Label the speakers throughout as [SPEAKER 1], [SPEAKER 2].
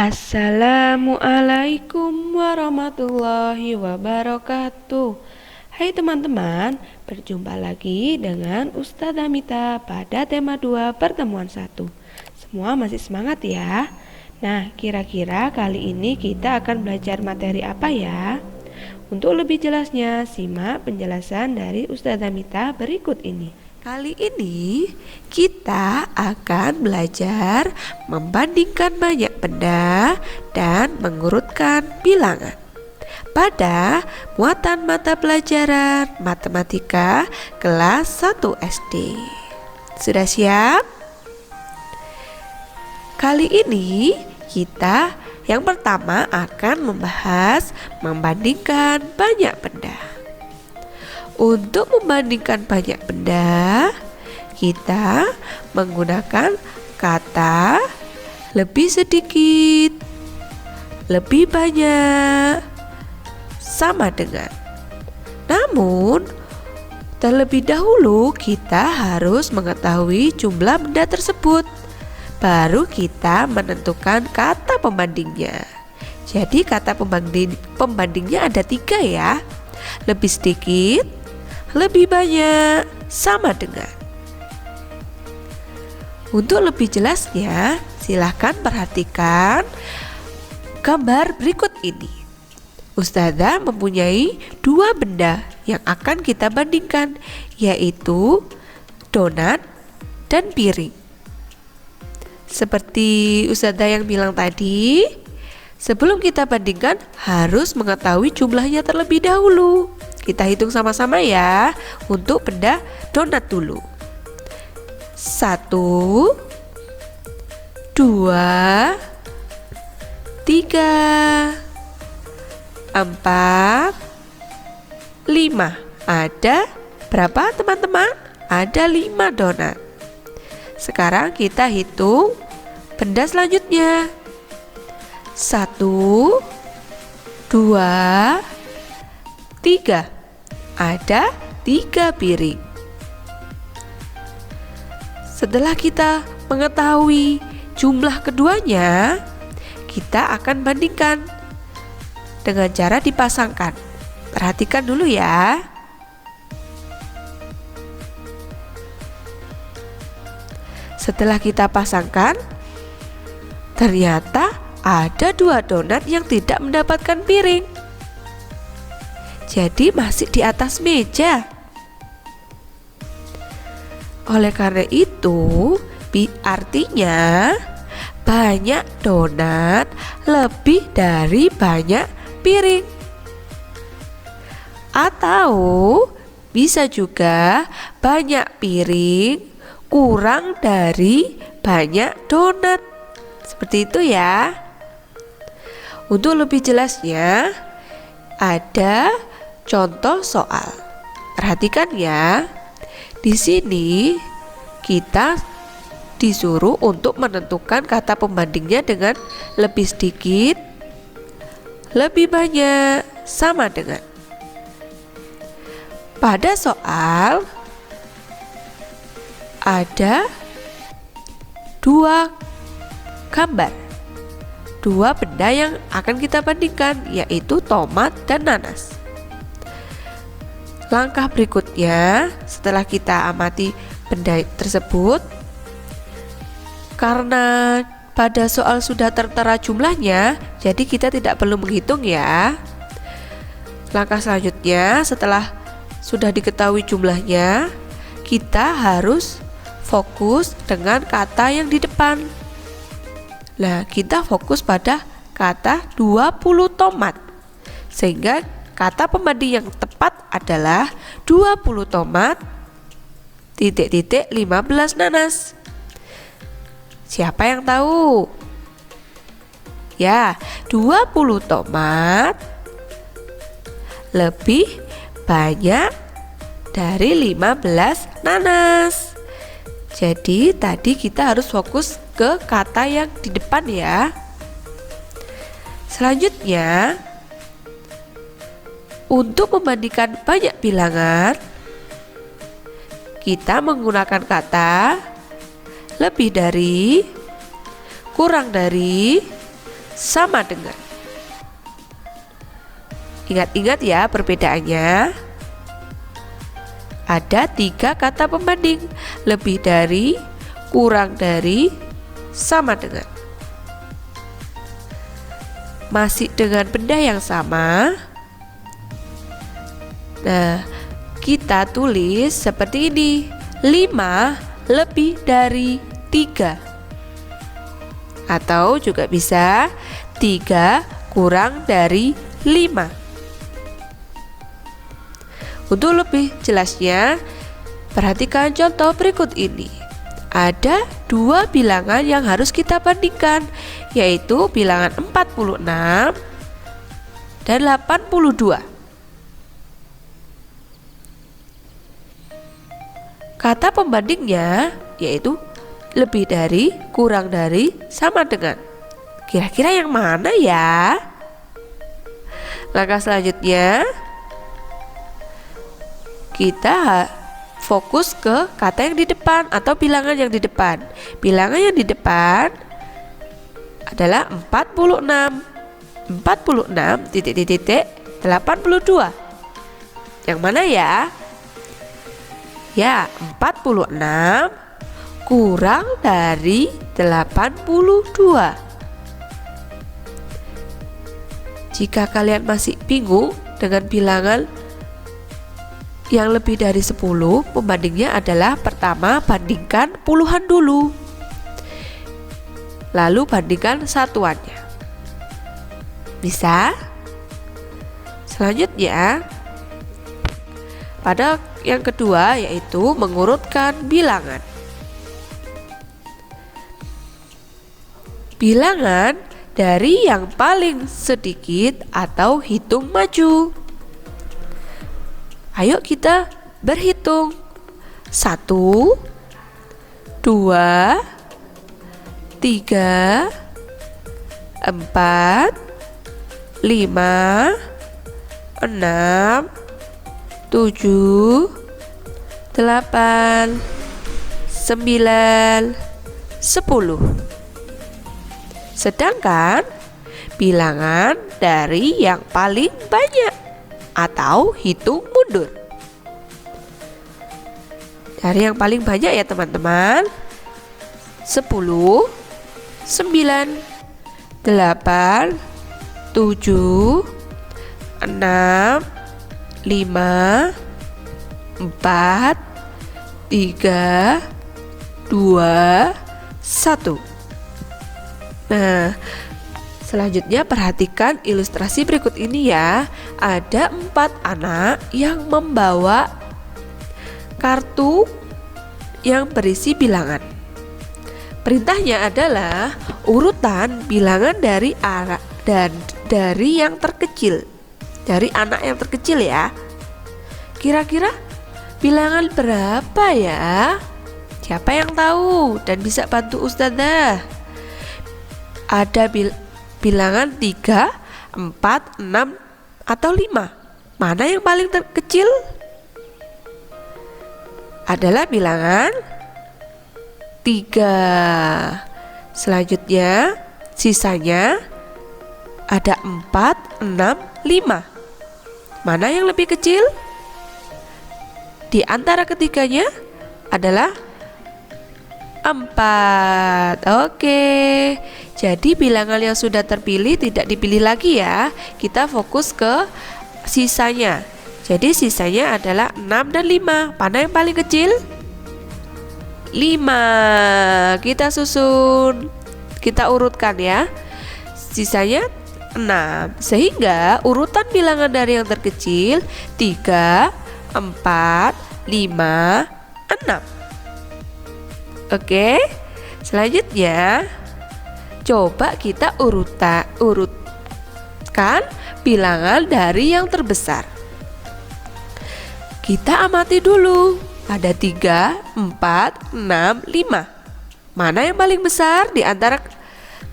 [SPEAKER 1] Assalamualaikum warahmatullahi wabarakatuh. Hai teman-teman, berjumpa lagi dengan Ustazah Mita pada tema 2 pertemuan 1. Semua masih semangat ya? Nah, kira-kira kali ini kita akan belajar materi apa ya? Untuk lebih jelasnya, simak penjelasan dari Ustazah Mita berikut ini. Kali ini kita akan belajar membandingkan banyak benda dan mengurutkan bilangan pada muatan mata pelajaran matematika kelas 1 SD. Sudah siap? Kali ini kita yang pertama akan membahas membandingkan banyak benda. Untuk membandingkan banyak benda, kita menggunakan kata lebih sedikit, lebih banyak, sama dengan. Namun, terlebih dahulu kita harus mengetahui jumlah benda tersebut. Baru kita menentukan kata pembandingnya. Jadi kata pembandingnya ada 3 ya. Lebih sedikit, lebih banyak, sama dengan. Untuk lebih jelasnya, silahkan perhatikan gambar berikut ini. Ustazah mempunyai 2 benda yang akan kita bandingkan, yaitu donat dan piring. Seperti Ustazah yang bilang tadi, sebelum kita bandingkan harus mengetahui jumlahnya terlebih dahulu. Kita hitung sama-sama ya untuk benda donat dulu. 1, 2, 3, 4, 5. Ada berapa teman-teman? Ada 5 donat. Sekarang kita hitung benda selanjutnya. 1, 2, 3. Ada 3 piring. Setelah kita mengetahui jumlah keduanya, kita akan bandingkan dengan cara dipasangkan. Perhatikan dulu ya. Setelah kita pasangkan, ternyata ada 2 donat yang tidak mendapatkan piring. Jadi masih di atas meja. Oleh karena itu, artinya banyak donat lebih dari banyak piring. Atau bisa juga banyak piring kurang dari banyak donat. Seperti itu ya. Untuk lebih jelasnya, ada contoh soal. Perhatikan ya. Di sini kita disuruh untuk menentukan kata pembandingnya dengan lebih sedikit, lebih banyak, sama dengan. Pada soal ada 2 gambar, 2 benda yang akan kita bandingkan, yaitu tomat dan nanas. Langkah berikutnya, setelah kita amati benda tersebut, karena pada soal sudah tertera jumlahnya, jadi kita tidak perlu menghitung ya. Langkah selanjutnya, setelah sudah diketahui jumlahnya, kita harus fokus dengan kata yang di depan. Nah, kita fokus pada kata 20 tomat. Sehingga kata pembanding yang tepat adalah 20 tomat, 15 nanas. Siapa yang tahu? Ya, 20 tomat lebih banyak dari 15 nanas. Jadi tadi kita harus fokus ke kata yang di depan ya. Selanjutnya, untuk membandingkan banyak bilangan, kita menggunakan kata lebih dari, kurang dari, sama dengan. Ingat-ingat ya perbedaannya. Ada 3 kata pembanding, lebih dari, kurang dari, sama dengan. Masih dengan benda yang sama. Nah, kita tulis seperti ini. 5 lebih dari 3. Atau juga bisa 3 kurang dari 5. Untuk lebih jelasnya, perhatikan contoh berikut ini. Ada 2 bilangan yang harus kita bandingkan, yaitu bilangan 46 dan 82. Kata pembandingnya yaitu lebih dari, kurang dari, sama dengan. Kira-kira yang mana ya? Langkah selanjutnya, kita fokus ke kata yang di depan atau bilangan yang di depan. Bilangan yang di depan adalah 46. 46 titik 82. Yang mana ya? Ya, 46 kurang dari 82. Jika kalian masih bingung dengan bilangan yang lebih dari 10, pembandingnya adalah pertama bandingkan puluhan dulu, lalu bandingkan satuannya. Bisa? Selanjutnya, pada yang kedua yaitu mengurutkan bilangan. Bilangan dari yang paling sedikit atau hitung maju. Ayo kita berhitung. 1, 2, 3, 4, 5, 6, 7, 8, 9, 10. Sedangkan bilangan dari yang paling banyak atau hitung mundur. Dari yang paling banyak ya teman-teman. 10, 9, 8, 7, 6, 5, 4, 3, 2, 1. Nah, selanjutnya perhatikan ilustrasi berikut ini ya. Ada 4 anak yang membawa kartu yang berisi bilangan. Perintahnya adalah urutan bilangan dari yang terkecil, dari anak yang terkecil ya. Kira-kira bilangan berapa ya? Siapa yang tahu dan bisa bantu Ustazah? Ada bilangan 3, 4, 6, atau 5. Mana yang paling terkecil? Adalah bilangan 3. Selanjutnya sisanya ada 4, 6, 5. Mana yang lebih kecil? Di antara ketiganya adalah 4. Oke. Jadi bilangan yang sudah terpilih tidak dipilih lagi ya. Kita fokus ke sisanya. Jadi sisanya adalah 6 dan 5. Mana yang paling kecil? 5. Kita susun, kita urutkan ya. Sisanya 6. Sehingga urutan bilangan dari yang terkecil 3, 4, 5, 6. Oke. Selanjutnya coba kita urutkan bilangan dari yang terbesar. Kita amati dulu. Ada 3, 4, 6, 5. Mana yang paling besar di antara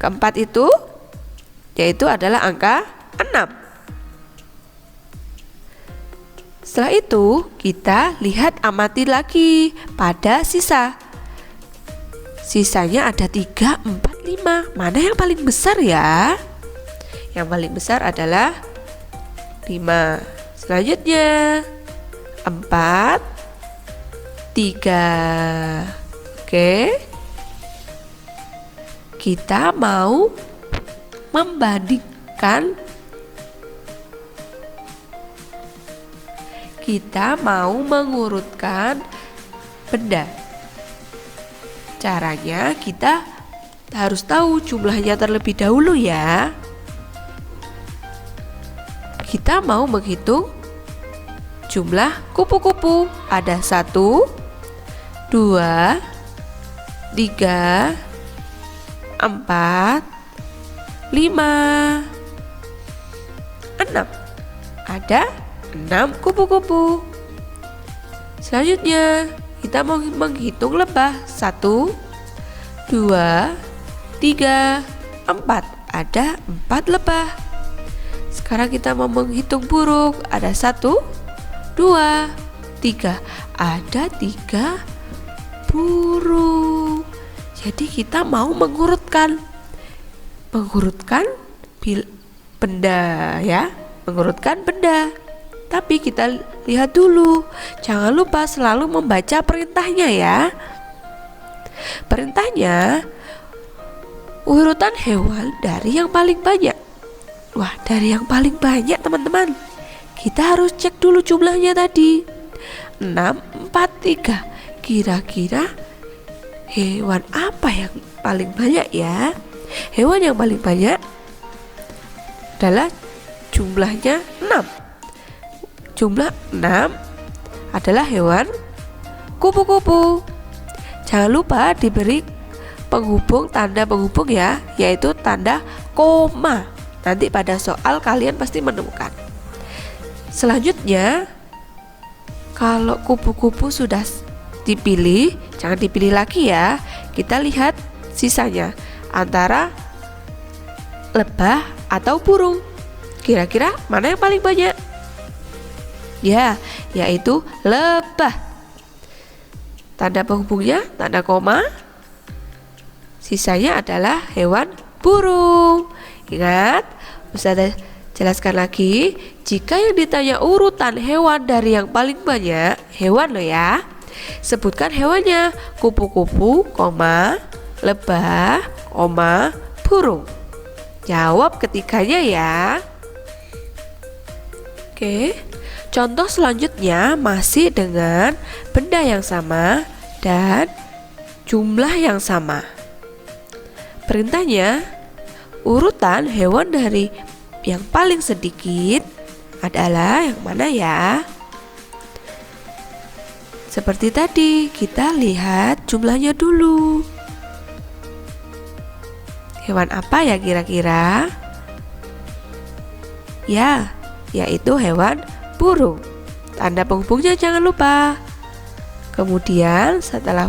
[SPEAKER 1] keempat itu? Yaitu adalah angka 6. Setelah itu kita lihat amati lagi pada sisa. Sisanya ada 3, 4, 5. Mana yang paling besar ya? Yang paling besar adalah 5. Selanjutnya 4, 3. Oke. Kita mau membandingkan, kita mau mengurutkan benda. Caranya kita harus tahu jumlahnya terlebih dahulu ya. Kita mau menghitung jumlah kupu-kupu. Ada 1, 2, 3, 4, 5, 6. Ada 6 kupu-kupu. Selanjutnya kita mau menghitung lebah. 1, 2, 3, 4. Ada 4 lebah. Sekarang kita mau menghitung burung. Ada 1, 2, 3. Ada 3 burung. Jadi kita mau mengurutkan benda ya, mengurutkan benda. Tapi kita lihat dulu, jangan lupa selalu membaca perintahnya ya. Perintahnya urutan hewan dari yang paling banyak. Wah, dari yang paling banyak teman-teman. Kita harus cek dulu jumlahnya tadi. 6, 4, 3. Kira-kira hewan apa yang paling banyak ya? Hewan yang paling banyak adalah jumlahnya 6. Jumlah 6 adalah hewan kupu-kupu. Jangan lupa diberi penghubung, tanda penghubung ya, yaitu tanda koma. Nanti pada soal kalian pasti menemukan. Selanjutnya, kalau kupu-kupu sudah dipilih, jangan dipilih lagi ya. Kita lihat sisanya antara lebah atau burung. Kira-kira mana yang paling banyak? Ya, yaitu lebah. Tanda penghubungnya tanda koma. Sisanya adalah hewan burung. Ingat, Ustazah jelaskan lagi. Jika yang ditanya urutan hewan dari yang paling banyak, hewan loh ya, sebutkan hewannya. Kupu-kupu, lebah, burung. Jawab ketiganya ya. Oke. Contoh selanjutnya masih dengan benda yang sama dan jumlah yang sama. Perintahnya, urutan hewan dari yang paling sedikit adalah yang mana ya? Seperti tadi, kita lihat jumlahnya dulu. Hewan apa ya kira-kira? Ya, yaitu hewan burung. Tanda penghubungnya jangan lupa. Kemudian setelah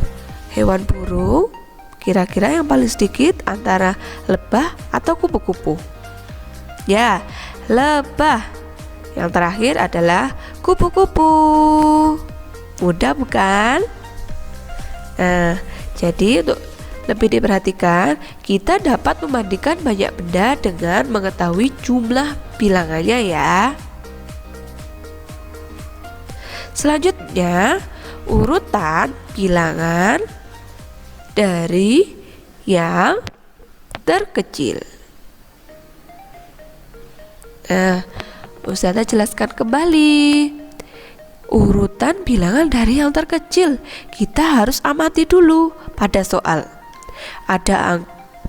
[SPEAKER 1] hewan burung, kira-kira yang paling sedikit antara lebah atau kupu-kupu? Ya, lebah. Yang terakhir adalah kupu-kupu. Mudah bukan? Nah, jadi untuk lebih diperhatikan, kita dapat membandingkan banyak benda dengan mengetahui jumlah bilangannya ya. Selanjutnya, urutan bilangan dari yang terkecil. Nah, Ustazah jelaskan kembali. Urutan bilangan dari yang terkecil kita harus amati dulu pada soal. Ada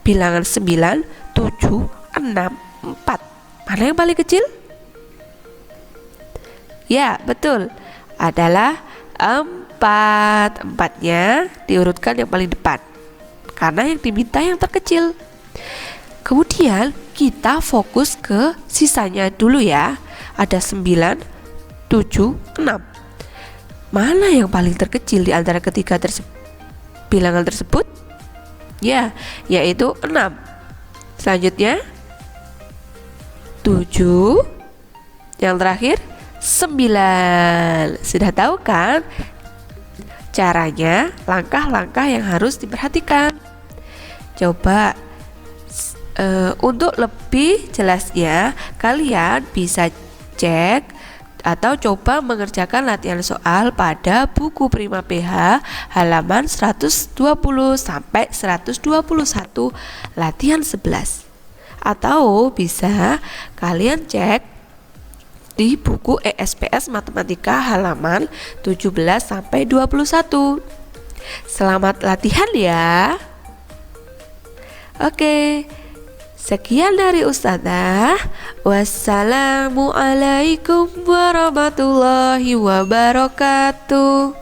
[SPEAKER 1] bilangan 9, 7, 6, 4. Mana yang paling kecil? Ya, betul. Adalah 4. 4-nya diurutkan yang paling depan karena yang diminta yang terkecil. Kemudian kita fokus ke sisanya dulu ya. Ada 9, 7, 6. Mana yang paling terkecil di antara ketiga bilangan tersebut? Ya, yaitu 6. Selanjutnya 7. Yang terakhir 9. Sudah tahu kan caranya, langkah-langkah yang harus diperhatikan? Coba Untuk lebih jelasnya, kalian bisa cek atau coba mengerjakan latihan soal pada buku Prima PH halaman 120 sampai 121 latihan 11. Atau bisa kalian cek di buku ESPS Matematika halaman 17 sampai 21. Selamat latihan ya. Oke. Sekian dari Ustazah. Wassalamualaikum warahmatullahi wabarakatuh.